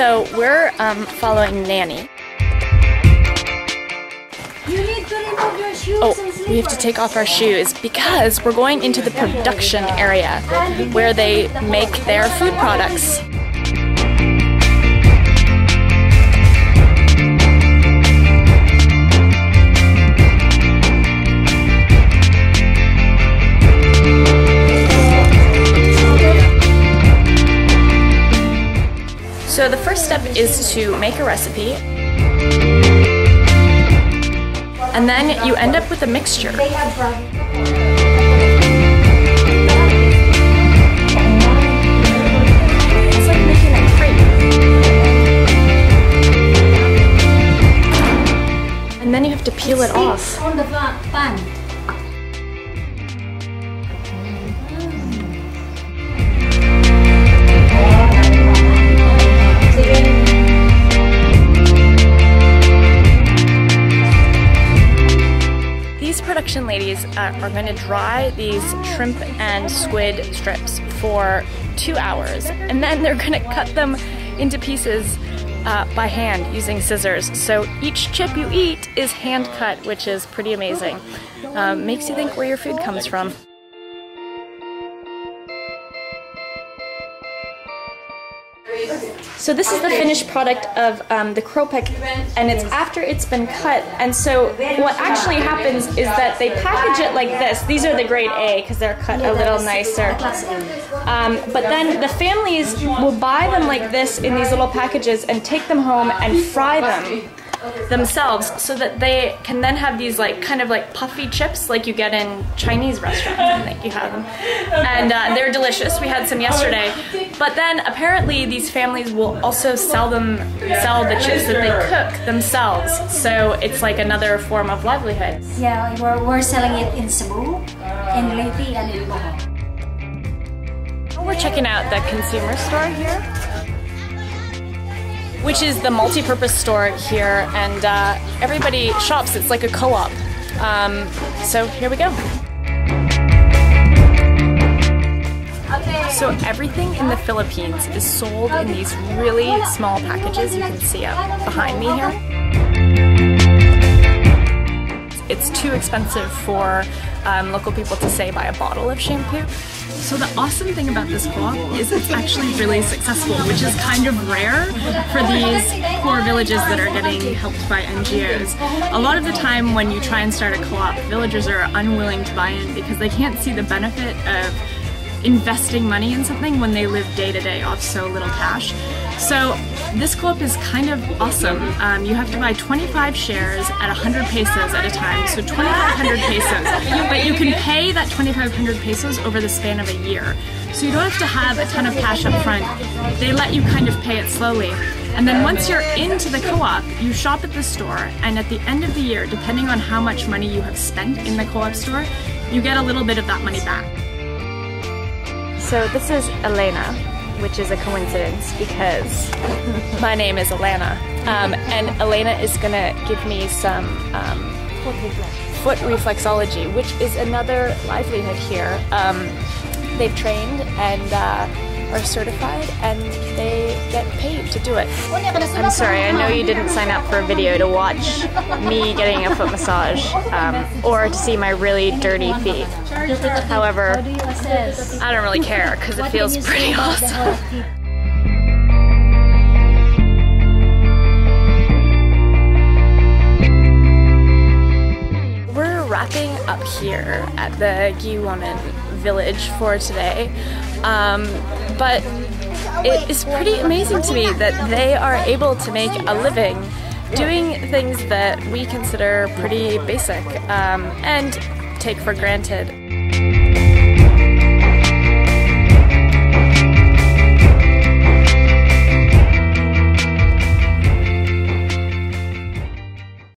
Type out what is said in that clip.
So we're following Nanny. You need to remove your shoes. Oh, we have to take off our shoes because we're going into the production area where they make their food products. So the first step is to make a recipe, and then you end up with a mixture. They have It's like making a crepe. And then you have to peel it off. on the pan. These production ladies are going to dry these shrimp and squid strips for 2 hours, and then they're going to cut them into pieces by hand using scissors. So each chip you eat is hand cut, which is pretty amazing. Makes you think where your food comes from. So this is the finished product of the krupek, and it's after it's been cut. And so what actually happens is that they package it like this. These are the grade A because they're cut a little nicer. But then the families will buy them like this in these little packages and take them home and fry them themselves so that they can then have these like kind of like puffy chips like you get in Chinese restaurants. I think you have them. And they're delicious. We had some yesterday. But then apparently these families will also sell the chips that they cook themselves. So it's like another form of livelihood. Yeah, we're selling it in Cebu, in Leyte, and in Bohol. We're checking out the consumer store here, which is the multi-purpose store here, and everybody shops. It's like a co-op. So here we go. So everything in the Philippines is sold in these really small packages. You can see up behind me here. It's too expensive for local people to say buy a bottle of shampoo. So the awesome thing about this co-op is it's actually really successful, which is kind of rare for these poor villages that are getting helped by NGOs. A lot of the time when you try and start a co-op, villagers are unwilling to buy in because they can't see the benefit of investing money in something when they live day to day off so little cash. So this co-op is kind of awesome. You have to buy 25 shares at 100 pesos at a time, so 2,500 pesos. But you can pay that 2,500 pesos over the span of a year. So you don't have to have a ton of cash up front. They let you kind of pay it slowly. And then once you're into the co-op, you shop at the store, and at the end of the year, depending on how much money you have spent in the co-op store, you get a little bit of that money back. So this is Alana, which is a coincidence because my name is Alana. And Alana is gonna give me some foot reflexology, which is another livelihood here. They've trained and are certified, and they get paid to do it. I'm sorry, I know you didn't sign up for a video to watch me getting a foot massage or to see my really dirty feet. However, I don't really care because it feels pretty awesome. We're wrapping up here at the Guiwanon village for today, but it is pretty amazing to me that they are able to make a living doing things that we consider pretty basic and take for granted.